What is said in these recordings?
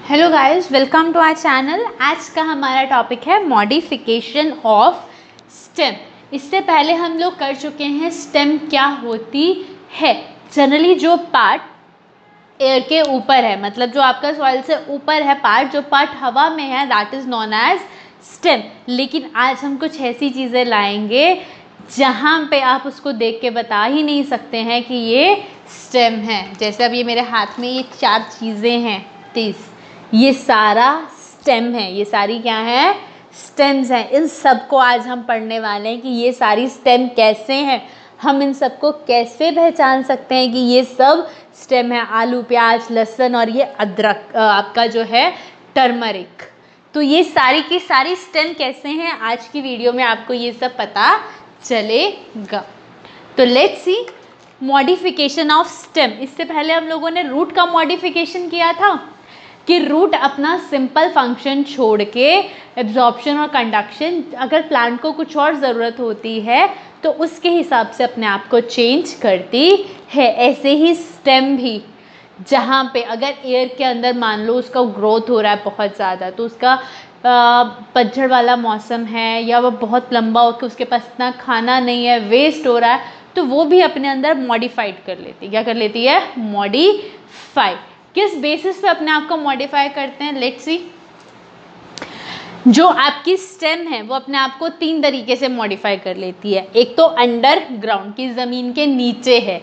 Hello guys, welcome to our channel. आज का हमारा टॉपिक है मॉडिफिकेशन ऑफ स्टेम। इससे पहले हम लोग कर चुके हैं स्टेम क्या होती है। जनरली जो पार्ट एयर के ऊपर है, मतलब जो आपका सॉइल से ऊपर है पार्ट, जो पार्ट हवा में है, that is known as stem. लेकिन आज हम कुछ ऐसी चीज़ें लाएंगे जहाँ पे आप उसको देख के बता ही नहीं सकते हैं कि ये स्टेम है। जैसे अब ये मेरे हाथ में ये 4 चीज़ें हैं, 30, ये सारा स्टेम है। ये सारी क्या है? स्टेम्स हैं। इन सब को आज हम पढ़ने वाले हैं कि ये सारी स्टेम कैसे हैं, हम इन सबको कैसे पहचान सकते हैं कि ये सब स्टेम है। आलू, प्याज, लहसुन और ये अदरक, आपका जो है टर्मरिक। तो ये सारी की सारी स्टेम कैसे हैं, आज की वीडियो में आपको ये सब पता चलेगा। तो let's see modification of stem. इससे पहले हम लोगों ने रूट का मॉडिफिकेशन किया था कि रूट अपना सिंपल फंक्शन छोड़ के एब्जॉर्प्शन और कंडक्शन, अगर प्लांट को कुछ और ज़रूरत होती है तो उसके हिसाब से अपने आप को चेंज करती है। ऐसे ही स्टेम भी, जहाँ पे अगर एयर के अंदर मान लो उसका ग्रोथ हो रहा है बहुत ज़्यादा, तो उसका पतझड़ वाला मौसम है या वो बहुत लंबा हो के उसके पास इतना खाना नहीं है, वेस्ट हो रहा है, तो वो भी अपने अंदर मॉडिफाइड कर लेती है। क्या कर लेती है? मॉडिफाई। किस बेसिस पे अपने आप को मॉडिफाई करते हैं? Let's see. जो आपकी स्टेम है वो अपने आप को 3 तरीके से मॉडिफाई कर लेती है। एक तो अंडरग्राउंड, की ज़मीन के नीचे है।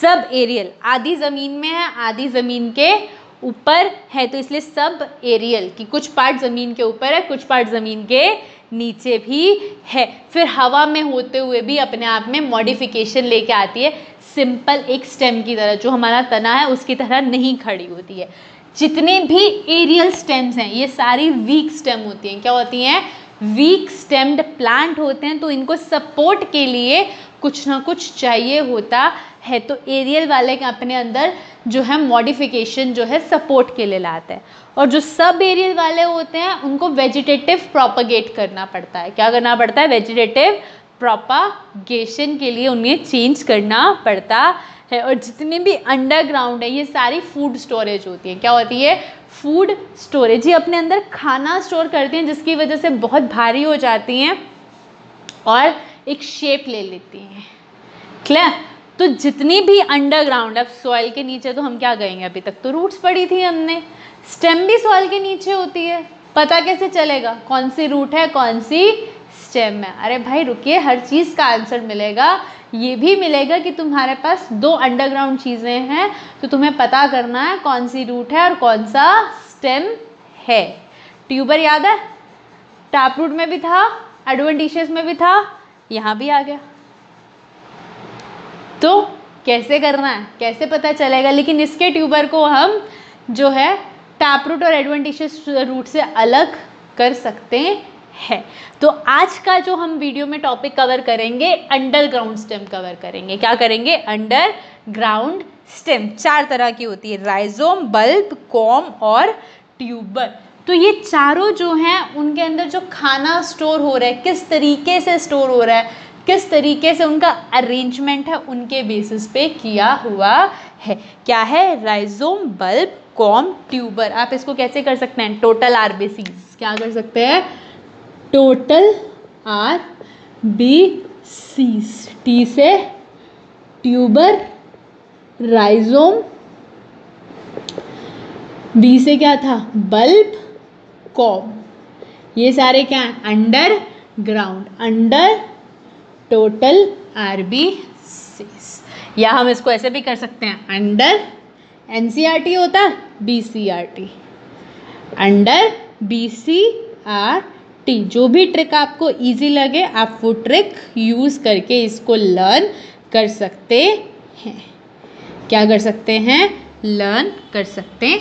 सब एरियल, आधी ज़मीन में है, आधी ज़मीन के ऊपर है, तो इसलिए सब एरियल की कुछ पार्ट ज़मीन के ऊपर है, कुछ पार्ट ज़मीन के नीचे भी है। फिर हवा में होते हुए भी अपने आप में मॉडिफिकेशन लेके आती है, सिंपल एक स्टेम की तरह, जो हमारा तना है उसकी तरह नहीं खड़ी होती है। जितने भी एरियल स्टेम्स हैं ये सारी वीक स्टेम होती हैं। क्या होती हैं? वीक स्टेम्ड प्लांट होते हैं। तो इनको सपोर्ट के लिए कुछ ना कुछ चाहिए होता है, तो एरियल वाले अपने अंदर जो है मॉडिफिकेशन जो है सपोर्ट के लिए लाते हैं। और जो सब एरियल वाले होते हैं उनको वेजिटेटिव प्रोपगेट करना पड़ता है। क्या करना पड़ता है? वेजिटेटिव प्रोपागेशन के लिए उन्हें चेंज करना पड़ता है। और जितने भी अंडरग्राउंड है ये सारी फूड स्टोरेज होती है। क्या होती है? Food storage. ये अपने अंदर खाना स्टोर करती हैं, जिसकी वजह से बहुत भारी हो जाती हैं और एक शेप ले लेती हैं। क्लियर? तो जितनी भी अंडरग्राउंड, अब सॉइल के नीचे तो हम क्या कहेंगे, अभी तक तो रूट्स पढ़ी थी हमने। स्टेम भी सॉइल के नीचे होती है। पता कैसे चलेगा कौन सी रूट है कौन सी स्टेम है? अरे भाई रुकिए, हर चीज़ का आंसर मिलेगा। ये भी मिलेगा कि तुम्हारे पास 2 अंडरग्राउंड चीज़ें हैं, तो तुम्हें पता करना है कौन सी रूट है और कौन सा स्टेम है। ट्यूबर याद है? टैप रूट में भी था, एडवेंटिशियस में भी था, यहाँ भी आ गया। तो कैसे करना है, कैसे पता चलेगा? लेकिन इसके ट्यूबर को हम जो है टैप रूट और एडवेंटिशियस रूट से अलग कर सकते हैं। तो आज का जो हम वीडियो में टॉपिक कवर करेंगे, अंडरग्राउंड स्टेम कवर करेंगे। क्या करेंगे? अंडरग्राउंड स्टेम 4 तरह की होती है, राइजोम, बल्ब, कॉम और ट्यूबर। तो ये चारों जो हैं उनके अंदर जो खाना स्टोर हो रहा है, किस तरीके से स्टोर हो रहा है, किस तरीके से उनका अरेंजमेंट है, उनके बेसिस पे किया हुआ है। क्या है? Rhizome, bulb, com, tuber. आप इसको कैसे कर सकते हैं? Total RBCs. क्या कर सकते हैं? Total RBCs. टी से ट्यूबर, राइजोम, बी से क्या था? Bulb, com. ये सारे क्या हैं? Underground, under total RBCs. या हम इसको ऐसे भी कर सकते हैं, अंडर एनसीईआरटी होता है, बीसीईआरटी, अंडर बीसीईआरटी। जो भी ट्रिक आपको इजी लगे आप वो ट्रिक यूज़ करके इसको लर्न कर सकते हैं। क्या कर सकते हैं? लर्न कर सकते हैं,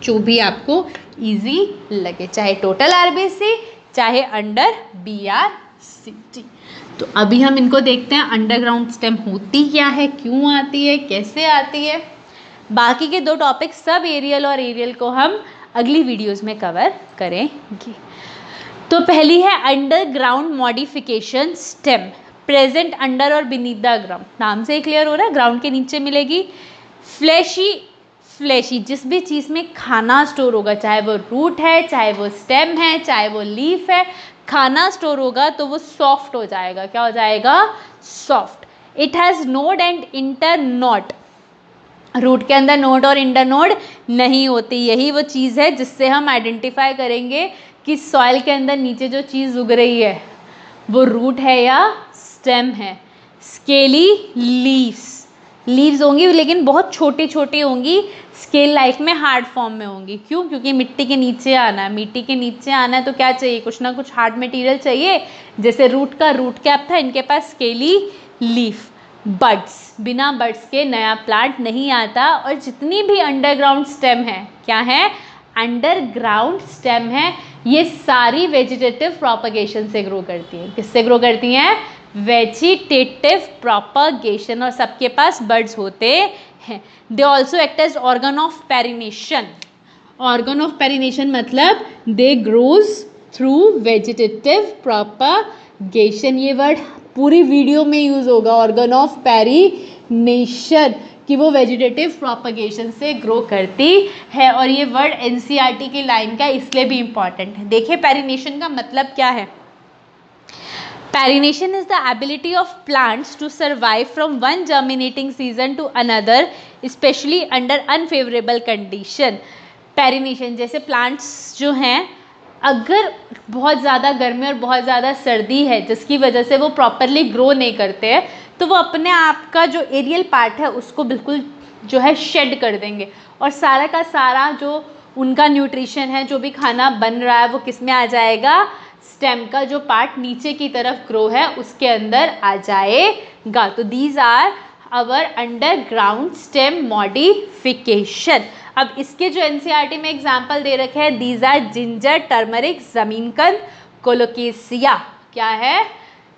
जो भी आपको इजी लगे, चाहे टोटल आरबीसी चाहे अंडर बीआरसीटी। तो अभी हम इनको देखते हैं, अंडरग्राउंड स्टेम होती क्या है, क्यों आती है, कैसे आती है। बाकी के 2 टॉपिक सब एरियल और एरियल को हम अगली वीडियोस में कवर करेंगे। तो पहली है underground modification stem, present under और बीनीथ द ग्राउंड। नाम से ही क्लियर हो रहा है, ग्राउंड के नीचे मिलेगी। फ्लैशी, जिस भी चीज़ में खाना स्टोर होगा, चाहे वो रूट है, चाहे वो स्टेम है, चाहे वो लीफ है, खाना स्टोर होगा तो वो सॉफ्ट हो जाएगा। क्या हो जाएगा? Soft. It has node and internode, root के अंदर नोड और इंटर नोड नहीं होती। यही वो चीज़ है जिससे हम आइडेंटिफाई करेंगे कि सॉइल के अंदर नीचे जो चीज़ उग रही है वो रूट है या स्टेम है। स्केली लीव्स होंगी, लेकिन बहुत छोटी छोटी होंगी, स्केल लाइक में हार्ड फॉर्म में होंगी। क्यों? क्योंकि मिट्टी के नीचे आना है। मिट्टी के नीचे आना है तो क्या चाहिए? कुछ ना कुछ हार्ड मटेरियल चाहिए। जैसे रूट का रूट कैप था, इनके पास स्केली लीफ। बड्स, बिना बड्स के नया प्लांट नहीं आता। और जितनी भी अंडरग्राउंड स्टेम है, क्या है? अंडरग्राउंड स्टेम है, ये सारी वेजिटेटिव प्रोपगेशन से ग्रो करती हैं। किससे ग्रो करती हैं? Vegetative propagation. और सबके पास बड्स होते हैं। They also act as organ of perennation. Organ of perennation मतलब they grows through vegetative propagation. ये वर्ड पूरी वीडियो में यूज होगा, ऑर्गन ऑफ पेरिनेशन, कि वो वेजिटेटिव प्रोपगेशन से ग्रो करती है। और ये वर्ड एनसीईआरटी की लाइन का इसलिए भी इंपॉर्टेंट है। देखिए पेरिनेशन का मतलब क्या है। Perennation is the ability of plants to survive from one germinating season to another, especially under unfavorable condition. Perennation जैसे plants जो हैं, अगर बहुत ज़्यादा गर्मी और बहुत ज़्यादा सर्दी है जिसकी वजह से वो प्रॉपरली ग्रो नहीं करते हैं, तो वो अपने आप का जो एरियल पार्ट है उसको बिल्कुल जो है शेड कर देंगे, और सारा का सारा जो उनका न्यूट्रिशन है, जो भी खाना बन रहा है, वो किस में आ जाएगा? स्टेम का जो पार्ट नीचे की तरफ ग्रो है उसके अंदर आ जाएगा। तो these are our underground stem modification. अब इसके जो एनसीईआरटी में एग्जाम्पल दे रखे हैं, दीज आर जिंजर, टर्मरिक, जमीनकंद, कोलोकेसिया। क्या है?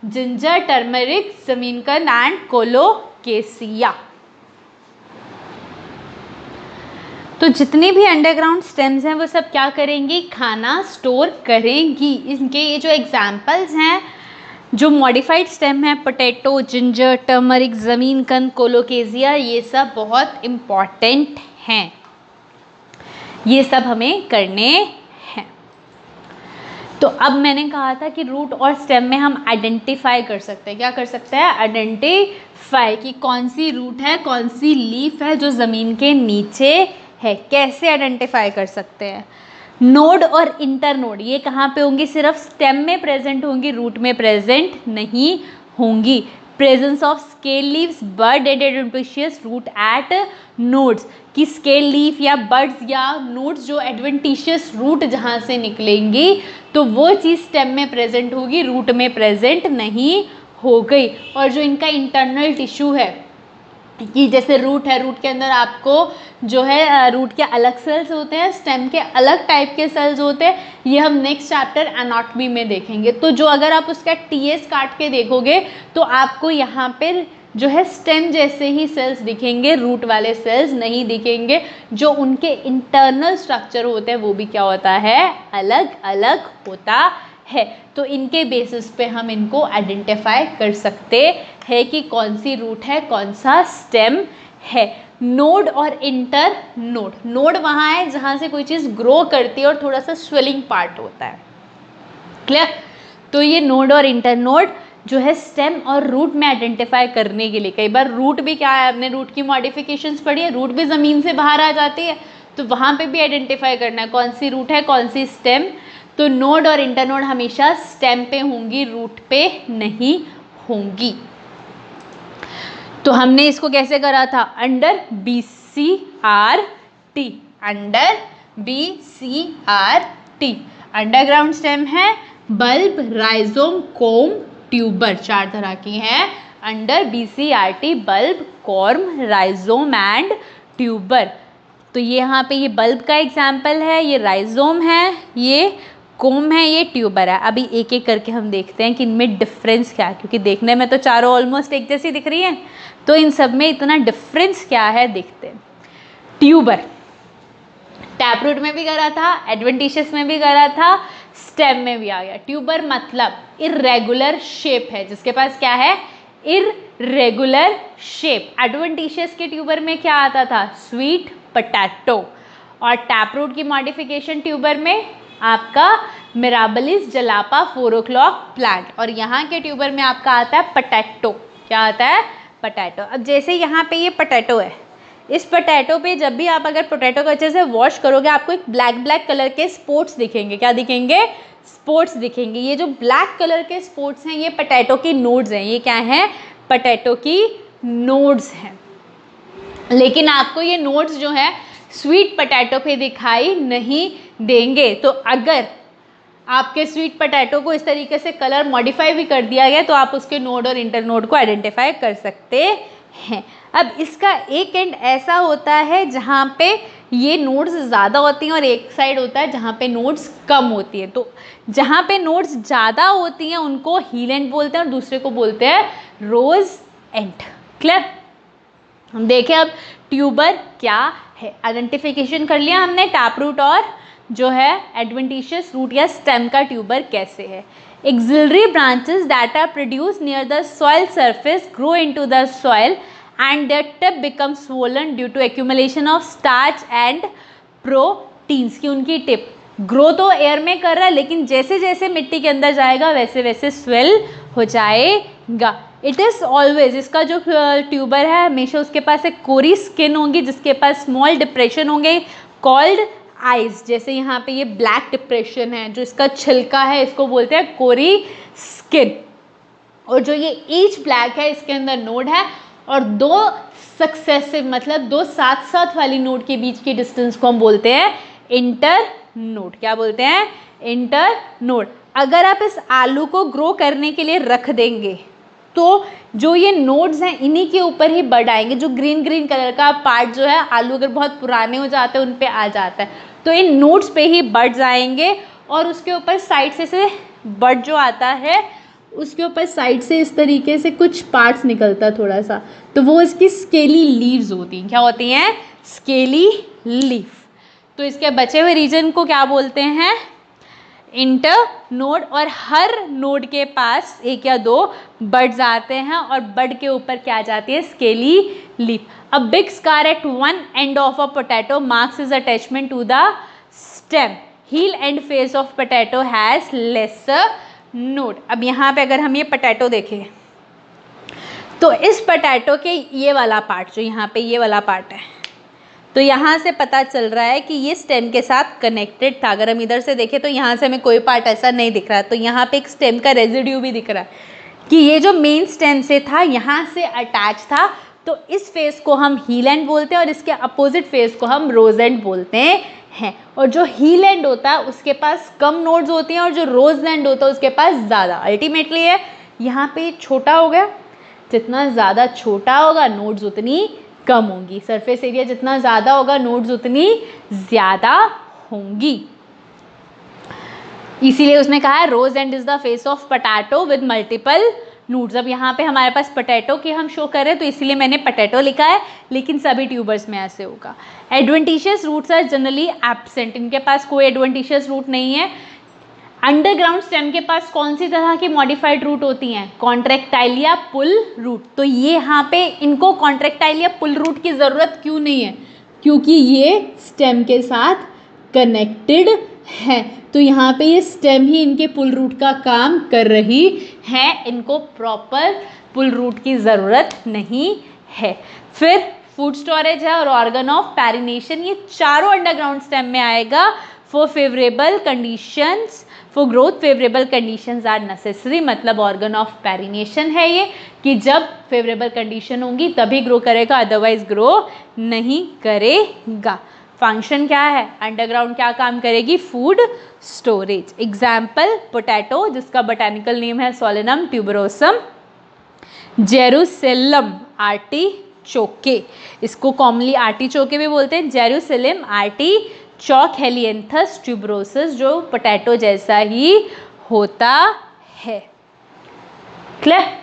जिंजर, टर्मरिक, जमीनकंद एंड कोलोकेसिया। तो जितनी भी अंडरग्राउंड स्टेम्स हैं वो सब क्या करेंगी? खाना स्टोर करेंगी। इनके ये जो एग्जाम्पल्स हैं, जो मॉडिफाइड स्टेम है, पोटैटो, जिंजर, टर्मरिक, जमीनकंद, कोलोकेसिया, ये सब बहुत इम्पॉर्टेंट हैं। ये सब हमें करने हैं। तो अब मैंने कहा था कि रूट और स्टेम में हम आइडेंटिफाई कर सकते हैं। क्या कर सकते हैं? आइडेंटिफाई, कि कौन सी रूट है, कौन सी लीफ है जो ज़मीन के नीचे है। कैसे आइडेंटिफाई कर सकते हैं? नोड और इंटरनोड ये कहाँ पे होंगी? सिर्फ स्टेम में प्रेजेंट होंगी, रूट में प्रेजेंट नहीं होंगी। Presence of scale leaves, bud and adventitious root at nodes, कि स्केल लीफ या बड्स या नोड्स जो एडवेंटिशियस रूट जहाँ से निकलेंगी तो वो चीज़ स्टेम में प्रेजेंट होगी, रूट में प्रेजेंट नहीं हो गई। और जो इनका इंटरनल टिश्यू है, कि जैसे रूट है, रूट के अंदर आपको जो है रूट के अलग सेल्स होते हैं, स्टेम के अलग टाइप के सेल्स होते हैं। ये हम नेक्स्ट चैप्टर एनाटॉमी में देखेंगे। तो जो अगर आप उसका टीएस काट के देखोगे तो आपको यहाँ पर जो है स्टेम जैसे ही सेल्स दिखेंगे, रूट वाले सेल्स नहीं दिखेंगे। जो उनके इंटरनल स्ट्रक्चर होते हैं वो भी क्या होता है? अलग अलग होता है। तो इनके बेसिस पे हम इनको आइडेंटिफाई कर सकते हैं कि कौन सी रूट है, कौन सा स्टेम है। नोड और इंटर नोड, नोड वहाँ है जहाँ से कोई चीज़ ग्रो करती है और थोड़ा सा स्वेलिंग पार्ट होता है। क्लियर? तो ये नोड और इंटर नोड जो है स्टेम और रूट में आइडेंटिफाई करने के लिए, कई बार रूट भी क्या है, हमने रूट की मॉडिफिकेशंस पढ़ी है, रूट भी ज़मीन से बाहर आ जाती है, तो वहाँ पे भी आइडेंटिफाई करना है कौन सी रूट है, कौन सी स्टेम। तो नोड और इंटरनोड हमेशा स्टेम पे होंगी, रूट पे नहीं होंगी। तो हमने इसको कैसे करा था? Under BCRT, under BCRT। Underground stem है, बल्ब, राइजोम, कोम, ट्यूबर, चार तरह की हैं under BCRT, bulb, corm, rhizome and tuber. तो ये यहाँ पे ये बल्ब का एग्जाम्पल है, ये राइजोम है, ये कोम है, ये ट्यूबर है। अभी एक एक करके हम देखते हैं कि इनमें डिफरेंस क्या है, क्योंकि देखने में तो चारों ऑलमोस्ट एक जैसी दिख रही हैं, तो इन सब में इतना डिफरेंस क्या है देखते हैं। ट्यूबर टैपरूट में भी करा था, एडवेंटिशियस में भी करा था, स्टेम में भी आ गया। ट्यूबर मतलब इर्रेगुलर शेप है, जिसके पास क्या है? Irregular shape. एडवेंटिशियस के ट्यूबर में क्या आता था? Sweet potato. और टैप रूट की मॉडिफिकेशन ट्यूबर में आपका मिराबिलिस जलापा 4 o'clock प्लांट, और यहाँ के ट्यूबर में आपका आता है पोटैटो। क्या आता है? पोटैटो। अब जैसे यहाँ पे ये पोटैटो है, इस पोटैटो पे जब भी आप अगर पोटैटो को अच्छे से वॉश करोगे आपको एक ब्लैक कलर के स्पॉट्स दिखेंगे। क्या दिखेंगे? स्पॉट्स दिखेंगे। ये जो ब्लैक कलर के स्पॉट्स हैं ये पोटैटो की नोड्स हैं। ये क्या हैं? पोटैटो की नोड्स हैं। लेकिन आपको ये नोड्स जो है स्वीट पोटैटो पे दिखाई नहीं देंगे। तो अगर आपके स्वीट पोटैटो को इस तरीके से कलर मॉडिफाई भी कर दिया गया तो आप उसके नोड और इंटर नोड को आइडेंटिफाई कर सकते हैं। अब इसका एक एंड ऐसा होता है जहाँ पे ये नोड्स ज़्यादा होती हैं और एक साइड होता है जहाँ पे नोड्स कम होती हैं। तो जहाँ पे नोड्स ज़्यादा होती हैं उनको हील एंड बोलते हैं और दूसरे को बोलते हैं रोज एंड। क्लियर? हम देखें अब ट्यूबर क्या है। आइडेंटिफिकेशन कर लिया हमने टैप रूट और जो है एडवेंटिशियस रूट या स्टेम का ट्यूबर कैसे है। Axillary branches that are produce near the soil surface grow into the soil and their tip becomes swollen due to accumulation of starch and proteins। की उनकी tip grow तो air में कर रहा है लेकिन जैसे जैसे मिट्टी के अंदर जाएगा वैसे वैसे स्वेल हो जाएगा। इट इज़ ऑलवेज, इसका जो ट्यूबर है हमेशा उसके पास एक कोरी स्किन होगी जिसके पास स्मॉल डिप्रेशन होंगे कॉल्ड आइज। जैसे यहाँ पे ये ब्लैक डिप्रेशन है जो इसका छिलका है इसको बोलते हैं कोरी स्किन। और जो ये ईच ब्लैक है इसके अंदर नोड है और दो सक्सेसिव मतलब दो साथ साथ वाली नोड के बीच की डिस्टेंस को हम बोलते हैं इंटर नोड। क्या बोलते हैं? Inter node. अगर आप इस आलू को ग्रो करने के लिए रख देंगे तो जो ये नोड्स हैं इन्हीं के ऊपर ही बड आएंगे। जो ग्रीन ग्रीन कलर का पार्ट जो है आलू अगर बहुत पुराने हो जाते हैं उन पे आ जाता है तो इन नोड्स पे ही बड्स आएंगे और उसके ऊपर साइड से बड जो आता है उसके ऊपर साइड से इस तरीके से कुछ पार्ट्स निकलता है थोड़ा सा, तो वो इसकी स्केली लीव्स होती हैं। क्या होती हैं? Scaly leaf. तो इसके बचे हुए रीजन को क्या बोलते हैं? Inter node. और हर नोड के पास एक या दो बड्स आते हैं और बड के ऊपर क्या जाती है? Scaly leaf. A big scar at one end of a potato marks is attachment to the stem. Heel end face of potato has lesser node. अब यहाँ पे अगर हम ये पोटैटो देखें तो इस पोटैटो के ये वाला पार्ट जो यहाँ पे ये वाला पार्ट है तो यहाँ से पता चल रहा है कि ये स्टेम के साथ कनेक्टेड था। अगर हम इधर से देखें तो यहाँ से हमें कोई पार्ट ऐसा नहीं दिख रहा है, तो यहाँ पे एक स्टेम का रेजिड्यू भी दिख रहा है कि ये जो मेन स्टेम से था यहाँ से अटैच था। तो इस फेस को हम हील एंड बोलते हैं और इसके अपोजिट फेस को हम रोज एंड बोलते हैं। और जो हील एंड होता है उसके पास कम नोड्स होती हैं और जो रोज एंड होता है उसके पास ज़्यादा। अल्टीमेटली है यहाँ पे छोटा हो गया, जितना ज़्यादा छोटा होगा नोड्स उतनी कम होंगी। सरफेस एरिया जितना ज़्यादा होगा नोड्स उतनी ज़्यादा होंगी। इसीलिए उसने कहा है rose and is the face of potato with multiple nodes. अब यहाँ पे हमारे पास पोटैटो की हम शो कर रहे हैं तो इसीलिए मैंने पोटैटो लिखा है, लेकिन सभी ट्यूबर्स में ऐसे होगा। Adventitious roots are generally absent, इनके पास कोई एडवेंटिशियस रूट नहीं है। अंडरग्राउंड स्टेम के पास कौन सी तरह की मॉडिफाइड रूट होती हैं? कॉन्ट्रैक्टाइल या पुल रूट। तो ये यहाँ पे इनको कॉन्ट्रैक्टाइल या पुल रूट की ज़रूरत क्यों नहीं है? क्योंकि ये स्टेम के साथ कनेक्टेड है, तो यहाँ पे ये स्टेम ही इनके पुल रूट का काम कर रही है। इनको प्रॉपर पुल रूट की ज़रूरत नहीं है। फिर फूड स्टोरेज है और ऑर्गन ऑफ पैरिनेशन, ये चारों अंडरग्राउंड स्टेम में आएगा। For favourable conditions for growth favourable conditions are necessary, मतलब ऑर्गन ऑफ पैरिनेशन है ये कि जब फेवरेबल कंडीशन होंगी तभी ग्रो करेगा, अदरवाइज ग्रो नहीं करेगा। फंक्शन क्या है? अंडरग्राउंड क्या काम करेगी? Food storage. एग्जाम्पल पोटैटो जिसका बोटेनिकल नेम है सोलेनम ट्यूबरोसम, जेरूसेलम आर्टिचोके, इसको कॉमनली आर्टिचोके भी बोलते हैं, जेरूसेलम आर्टिचोक, हेलिएंथस ट्यूबरोसस जो पोटैटो जैसा ही होता है। क्लियर?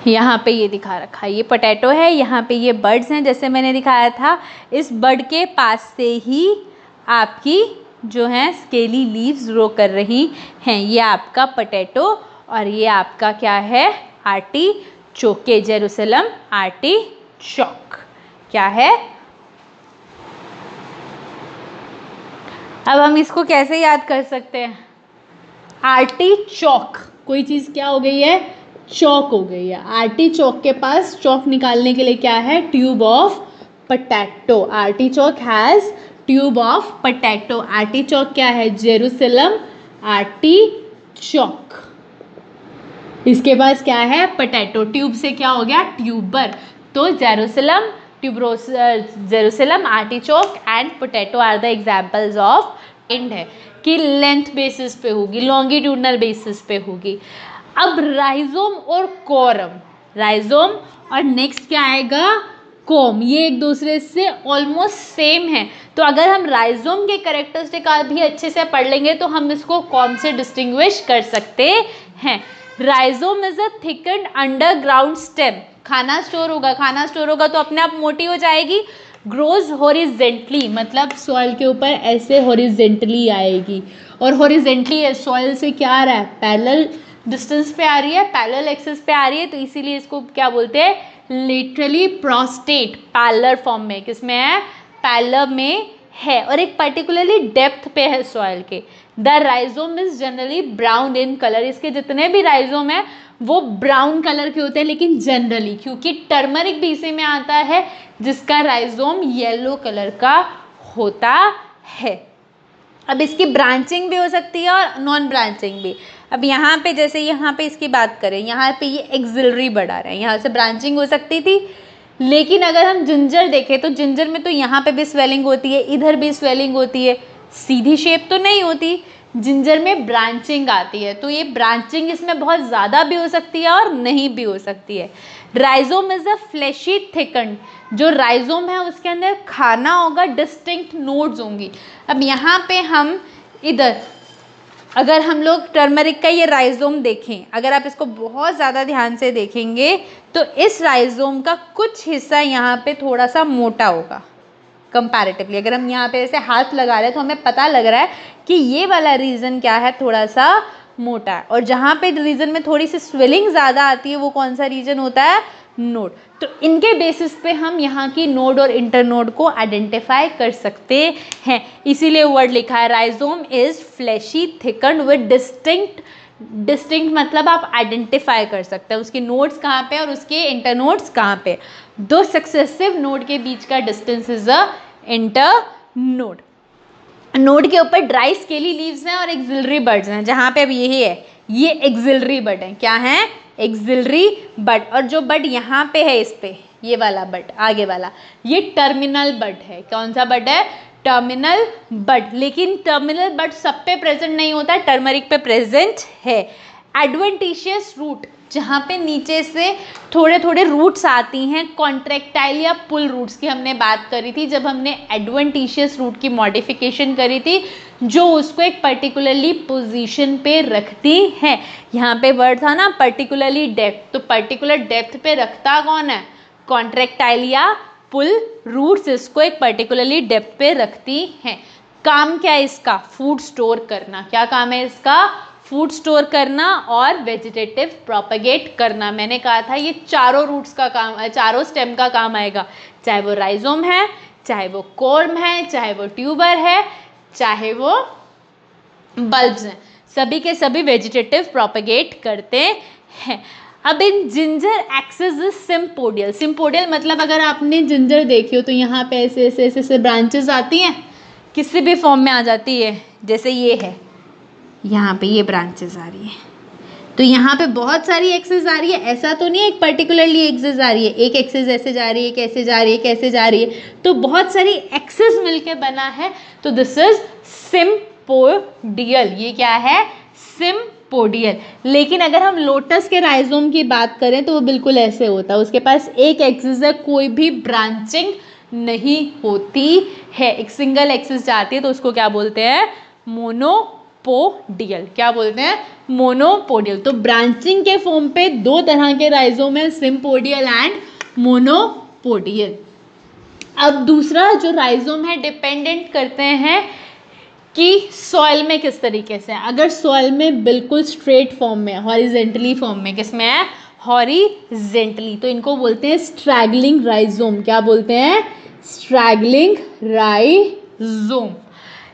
यहाँ पे ये दिखा रखा है, ये पोटैटो है, यहाँ पे ये बर्ड्स हैं जैसे मैंने दिखाया था। इस बर्ड के पास से ही आपकी जो है स्केली लीव्स ग्रो कर रही हैं। ये आपका पोटैटो और ये आपका क्या है? आर्टिचोके, जेरूसेलम आर्टिचोके। चॉक। क्या है? अब हम इसको कैसे याद कर सकते हैं? आर्टिचोक, कोई चीज़ क्या हो गई है? चौक हो गई है। आर्टिचोक के पास चौक निकालने के लिए क्या है? Tube of potato. Artichoke has tube of potato. Artichoke क्या है? Jerusalem artichoke. इसके पास क्या है? पोटैटो। ट्यूब से क्या हो गया? ट्यूबर। तो Jerusalem, tuberose, Jerusalem artichoke and potato are the examples of and है कि लेंथ बेसिस पे होगी, लॉन्गिट्यूडनल बेसिस पे होगी। अब राइजोम और कोरम, राइजोम और नेक्स्ट क्या आएगा? कोम। ये एक दूसरे से ऑलमोस्ट सेम है, तो अगर हम राइजोम के कैरेक्टरिस्टिक भी अच्छे से पढ़ लेंगे तो हम इसको कौन से डिस्टिंग्विश कर सकते हैं? Rhizome is a thickened underground stem. खाना स्टोर होगा, खाना स्टोर होगा तो अपने आप मोटी हो जाएगी। ग्रोज हॉरिजेंटली, मतलब सॉइल के ऊपर ऐसे हॉरिजेंटली आएगी, और हॉरिजेंटली सॉइल से क्या आ रहा है? पैरेलल डिस्टेंस पे आ रही है, पैरेलल एक्सिस पे आ रही है, तो इसीलिए इसको क्या बोलते हैं? Literally prostate. पैरेलल फॉर्म में, किसमें है? पैरेलल में है, और एक पर्टिकुलरली डेप्थ पे है सॉइल के। The rhizome is generally brown in colour. इसके जितने भी राइजोम है वो ब्राउन कलर के होते हैं, लेकिन जनरली, क्योंकि टर्मरिक भी इसी में आता है जिसका राइजोम येलो कलर का होता है। अब इसकी ब्रांचिंग भी हो सकती है और नॉन ब्रांचिंग भी। अब यहाँ पे जैसे यहाँ पे इसकी बात करें, यहाँ पे ये एक्सिलरी बढ़ा रहे हैं, यहाँ से ब्रांचिंग हो सकती थी, लेकिन अगर हम जिंजर देखें तो जिंजर में तो यहाँ पे भी स्वेलिंग होती है, इधर भी स्वेलिंग होती है, सीधी शेप तो नहीं होती। जिंजर में ब्रांचिंग आती है, तो ये ब्रांचिंग इसमें बहुत ज़्यादा भी हो सकती है और नहीं भी हो सकती है। Rhizome is a fleshy thickened. जो राइजोम है उसके अंदर खाना होगा, डिस्टिंक्ट नोड्स होंगी। अब यहाँ पे हम इधर अगर हम लोग टर्मरिक का ये राइजोम देखें, अगर आप इसको बहुत ज़्यादा ध्यान से देखेंगे तो इस राइजोम का कुछ हिस्सा यहाँ पे थोड़ा सा मोटा होगा कंपैरेटिवली। अगर हम यहाँ पे ऐसे हाथ लगा रहे हैं तो हमें पता लग रहा है कि ये वाला रीजन क्या है? थोड़ा सा मोटा है। और जहाँ पे रीजन में थोड़ी सी स्वेलिंग ज़्यादा आती है वो कौन सा रीजन होता है? नोड। तो इनके बेसिस पे हम यहाँ की नोड और इंटरनोड को आइडेंटिफाई कर सकते हैं, इसीलिए वर्ड लिखा है rhizome is fleshy thickened with distinct. Distinct मतलब आप आइडेंटिफाई कर सकते हैं उसके नोड्स कहाँ पे और उसके इंटरनोड्स कहाँ पे। दो सक्सेसिव नोड के बीच का distance is a internode. Node के ऊपर ड्राई स्केली लीव्स हैं और एक्सिलरी बड्स हैं, जहाँ पे अब यही है, ये एक्सिलरी बड है। क्या है? एक्सिलरी बड। और जो बड यहाँ पे है इस पे, ये वाला बड आगे वाला, ये टर्मिनल बड है। कौन सा बड है? टर्मिनल बड। लेकिन टर्मिनल बड सब पे प्रेजेंट नहीं होता, टर्मरिक पे प्रेजेंट है। एडवेंटिशियस रूट, जहाँ पे नीचे से थोड़े थोड़े रूट्स आती हैं, कॉन्ट्रैक्टाइल या पुल रूट्स की हमने बात करी थी जब हमने एडवेंटिशियस रूट की मॉडिफिकेशन करी थी, जो उसको एक पर्टिकुलरली पोजीशन पे रखती हैं। यहाँ पे वर्ड था ना पर्टिकुलरली डेप्थ, तो पर्टिकुलर डेप्थ पे रखता कौन है? कॉन्ट्रैक्टाइल या पुल रूट्स इसको एक पर्टिकुलरली डेप्थ पे रखती हैं। काम क्या है इसका? फूड स्टोर करना। क्या काम है इसका? फूड स्टोर करना और वेजिटेटिव प्रोपेगेट करना। मैंने कहा था ये चारों रूट्स का काम, चारों स्टेम का काम आएगा, चाहे वो राइजोम है, चाहे वो कोर्म है, चाहे वो ट्यूबर है, चाहे वो बल्ब्स हैं, सभी के सभी वेजिटेटिव प्रोपेगेट करते हैं। अब in ginger axis is sympodial. Sympodial मतलब अगर आपने जिंजर देखी हो तो यहाँ पे ऐसे ऐसे ऐसे ऐसे ब्रांचेस आती हैं, किसी भी फॉर्म में आ जाती है, जैसे ये है, यहाँ पे ये ब्रांचेस आ रही है, तो यहाँ पे बहुत सारी एक्सेस आ रही है। ऐसा तो नहीं है एक पर्टिकुलरली एक्सेस आ रही है, एक एक्सेस ऐसे जा रही है, कैसे जा रही है, कैसे जा रही है, तो बहुत सारी एक्सेस मिलके बना है, तो दिस इज सिम्पोडियल। ये क्या है? सिम्पोडियल। लेकिन अगर हम लोटस के राइजोम की बात करें तो वो बिल्कुल ऐसे होता है, उसके पास एक एक्सेस है, कोई भी ब्रांचिंग नहीं होती है, एक सिंगल एक्सेस जाती है, तो उसको क्या बोलते हैं? मोनोपोडियल। क्या बोलते हैं? मोनोपोडियल। तो ब्रांचिंग के फॉर्म पे दो तरह के राइजोम है, सिम्पोडियल एंड मोनोपोडियल। अब दूसरा जो राइजोम है डिपेंडेंट करते हैं कि सॉइल में किस तरीके से है। अगर सॉइल में बिल्कुल स्ट्रेट फॉर्म में, हॉरिजेंटली फॉर्म में, किसमें है? हॉरिजेंटली, तो इनको बोलते हैं स्ट्रैगलिंग राइजोम। क्या बोलते हैं? Struggling rhizome.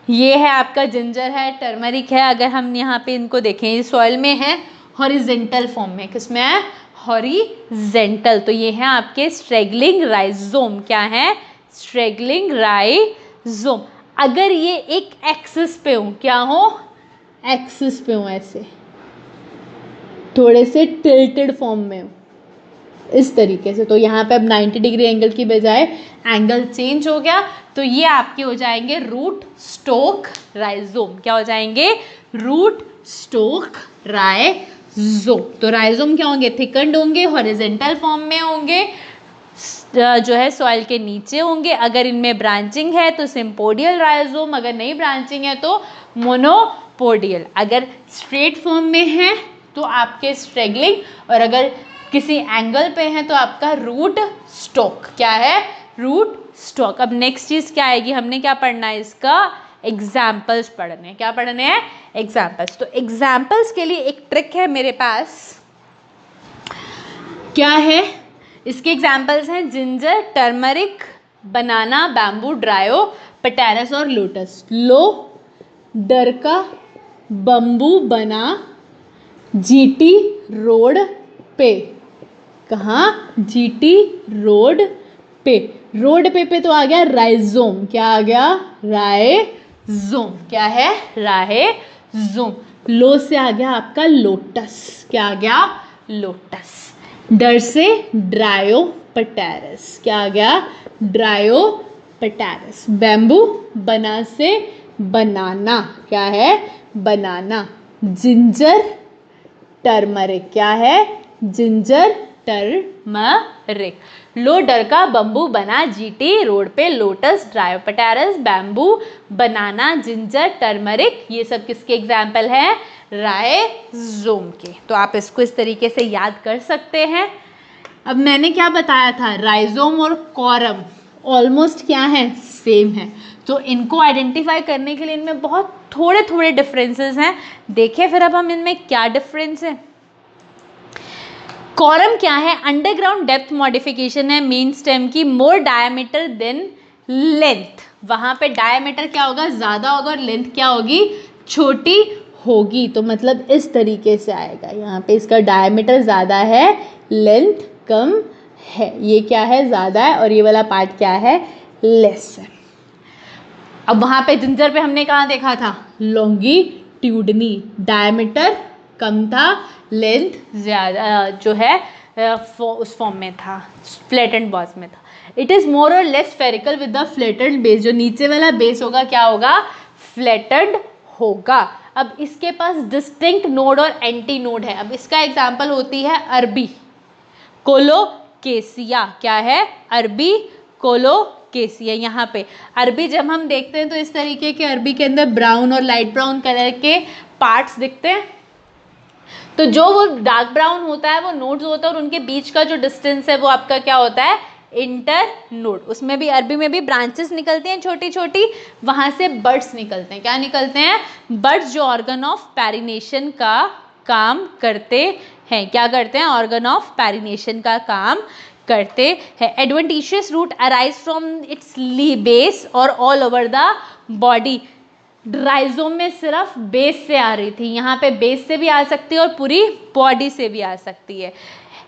ये है आपका जिंजर है, टर्मरिक है। अगर हम यहाँ पे इनको देखें, ये सॉइल में है, हॉरिजेंटल फॉर्म में। किसमें है? हॉरिजेंटल। तो ये है आपके स्ट्रैगलिंग राइजोम। क्या है? Struggling rhizome. अगर ये एक एक्सिस पे हो, क्या हो? एक्सिस पे हो, ऐसे थोड़े से टिल्टेड फॉर्म में हो, इस तरीके से, तो यहाँ पे अब 90 डिग्री एंगल की बजाय एंगल चेंज हो गया, तो ये आपके हो जाएंगे रूट स्टोक राइजोम। क्या हो जाएंगे? Root stock rhizome. तो राइजोम क्या होंगे? थिकंड होंगे, हॉरिजेंटल फॉर्म में होंगे, जो है सॉइल के नीचे होंगे। अगर इनमें ब्रांचिंग है तो सिम्पोडियल राइजोम, अगर नहीं ब्रांचिंग है तो मोनोपोडियल। अगर स्ट्रेट फॉर्म में है तो आपके स्ट्रैगलिंग, और अगर किसी एंगल पे है तो आपका रूट स्टॉक। क्या है? Root stock. अब नेक्स्ट चीज क्या आएगी? हमने क्या पढ़ना है? इसका एग्जाम्पल्स पढ़ने। क्या पढ़ने हैं? एग्जाम्पल्स। तो एग्जाम्पल्स के लिए एक ट्रिक है मेरे पास। क्या है? इसके एग्जाम्पल्स हैं जिंजर, टर्मरिक, बनाना, बैम्बू, ड्रायो, पटैरस और लोटस। लो, डरका, बम्बू बना जीटी रोड पे। कहाँ? जीटी रोड पे। रोड पे तो आ गया राइजोम। क्या आ गया? राइजोम। क्या है? राइजोम। लो से आ गया आपका लोटस। क्या आ गया? लोटस। डर से ड्रायो पटैरस। क्या आ गया? ड्रायो पटैरस। बैम्बू, बना से बनाना। क्या है? बनाना। Ginger, turmeric. क्या है? Ginger turmeric. लो, डरका, बम्बू बना जीटी रोड पे, lotus, dryopteris, bamboo, banana, ginger, turmeric. ये सब किसके एग्जाम्पल हैं? राइजोम के। तो आप इसको इस तरीके से याद कर सकते हैं। अब मैंने क्या बताया था? राइजोम और कॉरम ऑलमोस्ट क्या है? सेम है। तो इनको आइडेंटिफाई करने के लिए इनमें बहुत थोड़े थोड़े डिफरेंसेस हैं। देखें फिर अब हम इनमें क्या डिफरेंस है। कॉरम क्या है? अंडरग्राउंड डेप्थ मॉडिफिकेशन है मेन स्टेम की, मोर डायमीटर देन लेंथ। वहां पे डायमीटर क्या होगा? ज्यादा होगा, और लेंथ क्या होगी? छोटी होगी। तो मतलब इस तरीके से आएगा। यहाँ पे इसका डायमीटर ज्यादा है, लेंथ कम है। ये क्या है? ज्यादा है, और ये वाला पार्ट क्या है? लेस है। अब वहां पे जिंजर पे हमने कहाँ देखा था? लॉन्गिट्यूडनी। डायमीटर कम था, लेंथ ज़्यादा जो है उस फॉर्म में था, फ्लैटेंड बॉस में था। इट इज़ मोर और less spherical with the flattened base. जो नीचे वाला बेस होगा क्या होगा? फ्लैटेंड होगा। अब इसके पास डिस्टिंक्ट नोड और एंटी नोड है। अब इसका एग्जाम्पल होती है अरबी कोलोकेसिया। क्या है? अरबी कोलोकेसिया। यहाँ पे अरबी जब हम देखते हैं तो इस तरीके के अरबी के अंदर ब्राउन और लाइट ब्राउन कलर के पार्ट्स दिखते हैं। तो जो वो डार्क ब्राउन होता है वो नोड्स होता है, और उनके बीच का जो डिस्टेंस है वो आपका क्या होता है? Inter node. उसमें भी अरबी में भी ब्रांचेस निकलती हैं छोटी छोटी, वहां से बड्स निकलते हैं। क्या निकलते हैं? बड्स, जो ऑर्गन ऑफ पैरिनेशन का काम करते हैं। क्या करते हैं? ऑर्गन ऑफ पैरिनेशन का काम करते हैं। Adventitious root arise from its base और all over the body. Rhizome में सिर्फ बेस से आ रही थी, यहाँ पे बेस से भी आ सकती है और पूरी बॉडी से भी आ सकती है।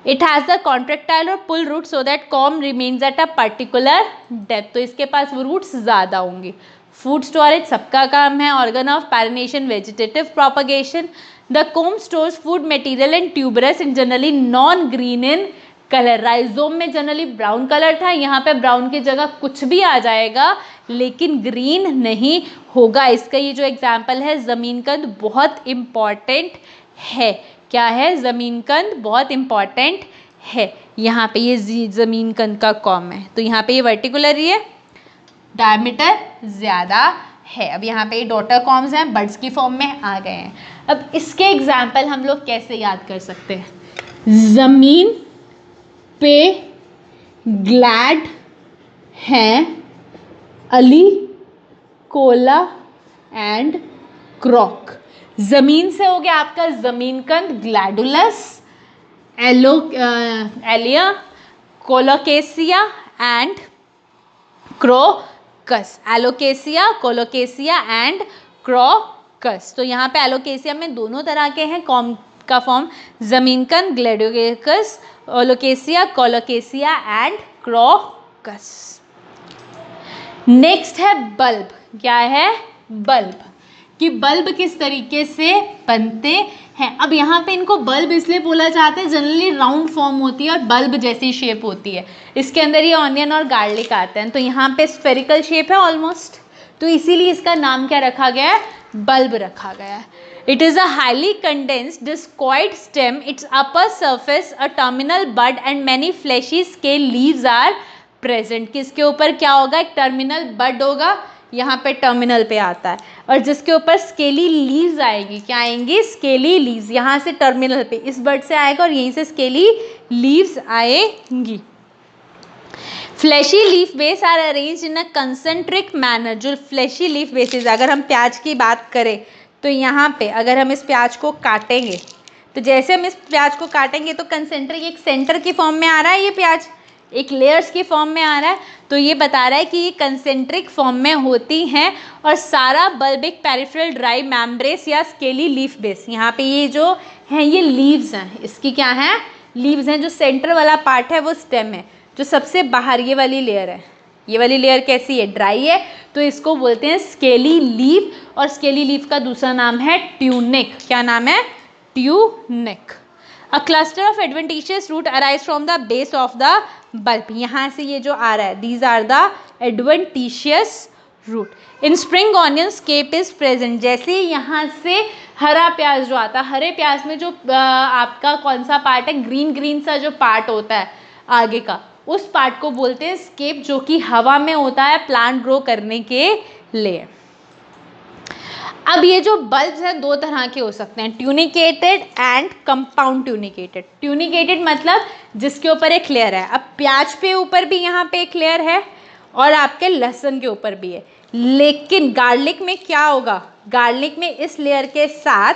इट हैज़ द कॉन्ट्रेक्टाइल और pull root so that corm remains at a particular depth. तो इसके पास वो रूट्स ज़्यादा होंगी। फूड स्टोरेज सबका काम है। Organ of perennation, vegetative propagation. The corm stores food material and tuberous in generally non green in colour. Rhizome में generally brown colour था, यहाँ पे ब्राउन की जगह कुछ भी आ जाएगा लेकिन ग्रीन नहीं होगा। इसका ये जो एग्जाम्पल है ज़मीनकंद, बहुत इम्पॉर्टेंट है। क्या है? ज़मीनकंद बहुत इम्पॉर्टेंट है। यहाँ पे ये ज़मीनकंद का कॉम है, तो यहाँ पे ये वर्टिकुलर ही है, डायमीटर ज़्यादा है। अब यहाँ पे डॉटर कॉम्स हैं, बर्ड्स की फॉर्म में आ गए हैं। अब इसके एग्जाम्पल हम लोग कैसे याद कर सकते हैं? ज़मीन पे ग्लैड हैं अली, कोला एंड क्रॉक। जमीन से हो गया आपका ज़मीनकंद ग्लैडुलस, एलिया, colocasia and crocus. Alocasia, colocasia and crocus. तो यहाँ पे एलोकेसिया में दोनों तरह के हैं, कौन का फॉर्म, जमीनकन, gladiolus, alocasia, colocasia and crocus. Next है बल्ब। क्या है? बल्ब। कि बल्ब किस तरीके से बनते हैं। अब यहाँ पे इनको बल्ब इसलिए बोला जाता है, जनरली राउंड फॉर्म होती है और बल्ब जैसी शेप होती है। इसके अंदर ये ऑनियन और गार्लिक आते हैं, तो यहाँ पे स्फेरिकल शेप है ऑलमोस्ट, तो इसीलिए इसका नाम क्या रखा गया है? बल्ब रखा गया है। It is a highly condensed discoid stem, its upper surface a terminal bud and many fleshy scale leaves are present. किसके ऊपर क्या होगा? एक टर्मिनल बड होगा, यहाँ पे टर्मिनल पे आता है, और जिसके ऊपर स्केली लीव्स आएगी। क्या आएंगी? Scaly leaves. यहाँ से टर्मिनल पे इस बड से आएगा और यहीं से स्केली लीव्स आएंगी। Fleshy leaf base are arrange in a concentric manner. जो फ्लैशी लीफ बेसिस, अगर हम प्याज की बात करें तो यहाँ पे अगर हम इस प्याज को काटेंगे, तो जैसे हम इस प्याज को काटेंगे तो कंसेंट्रिक, एक सेंटर की फॉर्म में आ रहा है ये प्याज, एक लेयर्स की फॉर्म में आ रहा है, तो ये बता रहा है कि ये कंसेंट्रिक फॉर्म में होती हैं और सारा बल्ब एक पेरिफेरल ड्राई मेम्ब्रेस या स्केली लीफ बेस। यहाँ पे ये जो है ये लीव्स हैं, इसकी क्या है? लीव्स हैं। जो सेंटर वाला पार्ट है वो स्टेम है, जो सबसे बाहर ये वाली लेयर है, ये वाली लेयर कैसी है? ड्राई है, तो इसको बोलते हैं स्केली लीफ, और स्केली लीफ का दूसरा नाम है ट्यूनिक। क्या नाम है? Tunic. A cluster of adventitious root arise from the base of the bulb. यहाँ से ये जो आ रहा है, these are the adventitious root. In spring onion scape is present. जैसे यहाँ से हरा प्याज जो आता है, हरे प्याज में जो आपका कौन सा पार्ट है? ग्रीन ग्रीन सा जो पार्ट होता है आगे का, उस पार्ट को बोलते हैं स्केप, जो कि हवा में होता है प्लांट ग्रो करने के लिए। अब ये जो बल्ब्स हैं दो तरह के हो सकते हैं, tunicated and compound tunicated. Tunicated मतलब जिसके ऊपर एक लेयर है। अब प्याज पे ऊपर भी यहाँ पे एक लेयर है और आपके लहसुन के ऊपर भी है, लेकिन गार्लिक में क्या होगा? गार्लिक में इस लेयर के साथ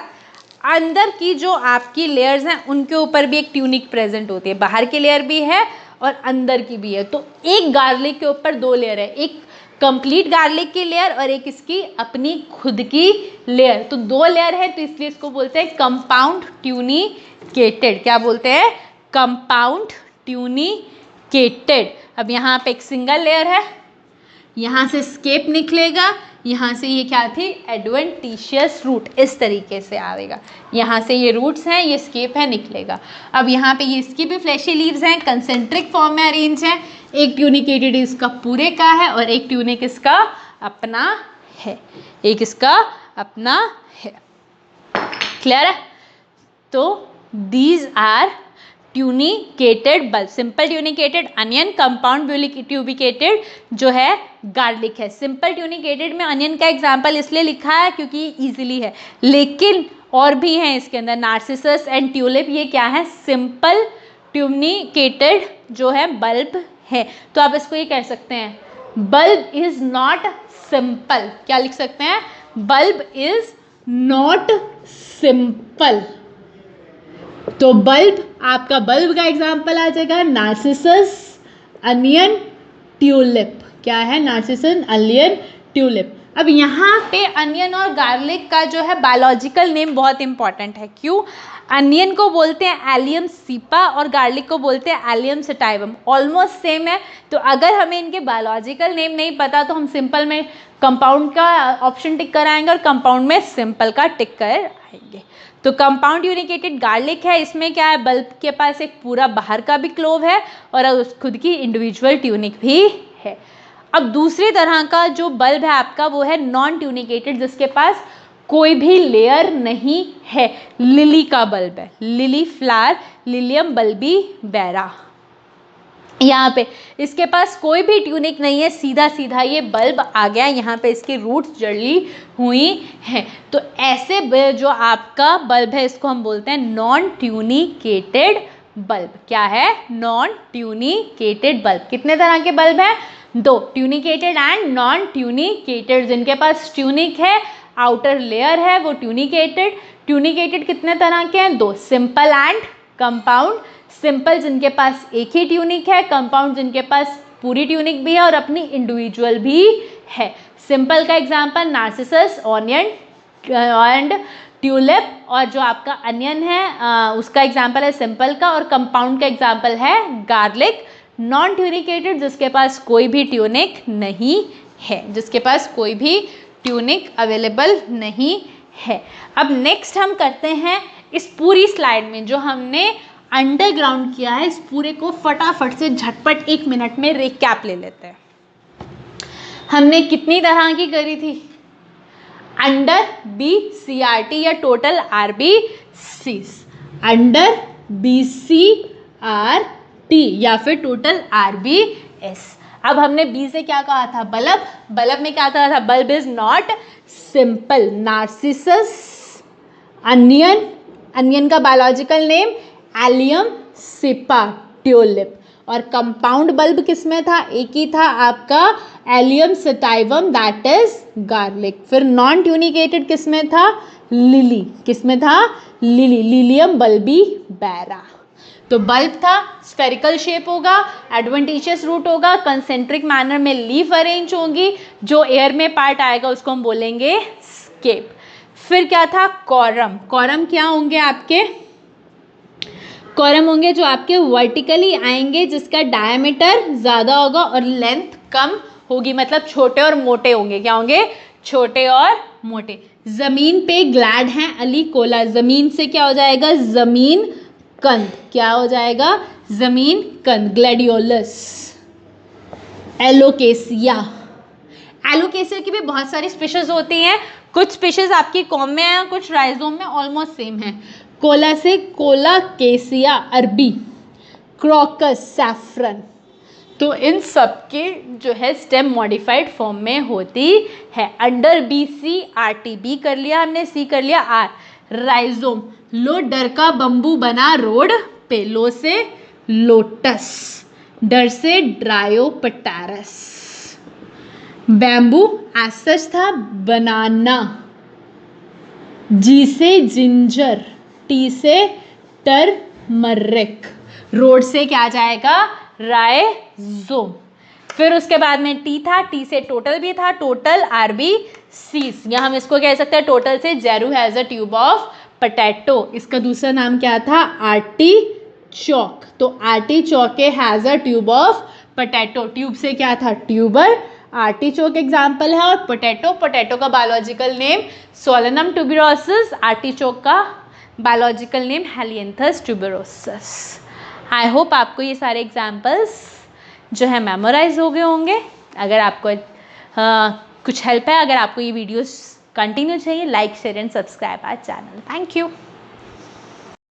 अंदर की जो आपकी लेयर्स हैं उनके ऊपर भी एक ट्यूनिक प्रेजेंट होती है। बाहर की लेयर भी है और अंदर की भी है, तो एक गार्लिक के ऊपर दो लेयर है, एक कंप्लीट गार्लिक की लेयर और एक इसकी अपनी खुद की लेयर। तो दो लेयर है, तो इसलिए इसको बोलते हैं कंपाउंड ट्यूनिकेटेड। क्या बोलते हैं? Compound tunicated. अब यहाँ पे एक सिंगल लेयर है, यहाँ से स्केप निकलेगा, यहाँ से ये क्या थी? एडवेंटिशियस रूट, इस तरीके से आएगा। यहाँ से ये रूट्स हैं, ये स्केप है, निकलेगा। अब यहाँ पे ये इसकी भी फ्लैशी लीव्स हैं, कंसेंट्रिक फॉर्म में अरेंज है। एक ट्यूनिकेटेड इसका पूरे का है और एक ट्यूनिक इसका अपना है, एक इसका अपना है। क्लियर है? तो these are tunicated bulb. Simple tunicated onion, compound tunicated जो है गार्लिक है। सिंपल ट्यूनिकेटेड में अनियन का एग्जांपल इसलिए लिखा है क्योंकि इजीली है, लेकिन और भी हैं इसके अंदर, नार्सिसस एंड ट्यूलिप। ये क्या है? सिंपल ट्यूनिकेटेड जो है बल्ब है। तो आप इसको ये कह सकते हैं, बल्ब इज नॉट सिंपल। क्या लिख सकते हैं? Bulb is not simple. तो बल्ब, आपका बल्ब का एग्जाम्पल आ जाएगा नार्सिसस, अनियन, ट्यूलिप। क्या है? Narcissus, onion, tulip. अब यहाँ पे अनियन और गार्लिक का जो है बायोलॉजिकल नेम बहुत इंपॉर्टेंट है। क्यों? अनियन को बोलते हैं एलियम सीपा और गार्लिक को बोलते हैं एलियम सटाइवम। ऑलमोस्ट सेम है, तो अगर हमें इनके बायोलॉजिकल नेम नहीं पता तो हम सिंपल में कंपाउंड का ऑप्शन टिक कराएंगे और कंपाउंड में सिंपल का टिक कर आएंगे। तो कंपाउंड ट्यूनिकेटेड गार्लिक है, इसमें क्या है? बल्ब के पास एक पूरा बाहर का भी क्लोव है और खुद की इंडिविजुअल ट्यूनिक भी है। अब दूसरी तरह का जो बल्ब है आपका वो है नॉन ट्यूनिकेटेड, जिसके पास कोई भी लेयर नहीं है। लिली का बल्ब है, लिली फ्लावर, लिलियम बल्बी बेरा। यहाँ पे इसके पास कोई भी ट्यूनिक नहीं है, सीधा सीधा ये बल्ब आ गया, यहाँ पे इसकी रूट्स जड़ी हुई हैं। तो ऐसे जो आपका बल्ब है इसको हम बोलते हैं नॉन ट्यूनिकेटेड बल्ब। क्या है? Non tunicated bulb. कितने तरह के बल्ब हैं? दो, ट्यूनिकेटेड एंड नॉन ट्यूनिकेटेड। जिनके पास ट्यूनिक है, आउटर लेयर है, वो ट्यूनिकेटेड। ट्यूनिकेटेड कितने तरह के हैं? दो, सिंपल एंड कंपाउंड, सिंपल जिनके पास एक ही ट्यूनिक है, कंपाउंड जिनके पास पूरी ट्यूनिक भी है और अपनी इंडिविजुअल भी है। सिंपल का example Narcissus, onion and tulip, और जो आपका अनियन है उसका एग्जांपल है सिंपल का, और कंपाउंड का एग्जांपल है गार्लिक। नॉन ट्यूनिकेटेड जिसके पास कोई भी ट्यूनिक नहीं है, जिसके पास कोई भी ट्यूनिक अवेलेबल नहीं है। अब नेक्स्ट हम करते हैं इस पूरी स्लाइड में जो हमने अंडरग्राउंड किया है, इस पूरे को फटाफट से झटपट 1 मिनट में रिकैप ले लेते हैं। हमने कितनी तरह की करी थी? अंडर BCRT या टोटल RBCs, अंडर BCRT या फिर टोटल RBS। अब हमने बी से क्या कहा था? बल्ब। बल्ब में क्या कहा था? Bulb is not simple. Narcissus, onion, onion का biological name allium cepa, tulip. और कंपाउंड बल्ब किसमें था? एक ही था आपका allium sativum, that is garlic. फिर नॉन ट्यूनिकेटेड किसमें था? लिली। किसमें था? Lily, lilium bulbiferum. तो बल्ब था, स्फेरिकल शेप होगा, एडवेंटिशियस रूट होगा, कंसेंट्रिक मैनर में लीफ अरेंज होंगी, जो एयर में पार्ट आएगा उसको हम बोलेंगे स्केप। फिर क्या था? कॉरम। कॉरम क्या होंगे आपके? कॉरम होंगे जो आपके वर्टिकली आएंगे, जिसका डायमीटर ज़्यादा होगा और लेंथ कम होगी, मतलब छोटे और मोटे होंगे। क्या होंगे? छोटे और मोटे। जमीन पे ग्लैड हैं अली कोला, जमीन से क्या हो जाएगा? जमीन कंद। क्या हो जाएगा? जमीन कंद, ग्लैडियोलस। एलोकेसिया, एलोकेसिया की भी बहुत सारी स्पीशीज होती हैं, कुछ स्पीशीज आपकी कॉम में है, कुछ राइजोम में, ऑलमोस्ट सेम है। कोला से कोलाकेसिया अरबी, क्रोकस, सैफरन। तो इन सब के जो है स्टेम मॉडिफाइड फॉर्म में होती है। अंडर BCRT, बी कर लिया हमने, सी कर लिया, आर। राइजोम, लो डर का बम्बू बना रोड पे, लो से लोटस, डर से ड्रायोपटेरस। बैम्बू एज सच था बनाना, जी से जिंजर, टी से टर्मरिक, रोड से क्या जाएगा? राइजोम। फिर उसके बाद में टी था, टी से टोटल भी था, टोटल RBCs, या हम इसको कह सकते हैं टोटल से जेरू has a tube of potato. इसका दूसरा नाम क्या था? आर्टिचोक। तो artichoke has a tube of potato, tube से क्या था? ट्यूबर। आर्टिचोक एग्जाम्पल है, और पोटैटो, पोटैटो का biological name solanum tuberosum, artichoke का biological name helianthus tuberosus. I hope आपको ये सारे एग्जाम्पल्स जो है मेमोराइज हो गए होंगे। अगर आपको कुछ हेल्प है, अगर आपको ये वीडियोस कंटिन्यू चाहिए, like share and subscribe our channel. Thank you.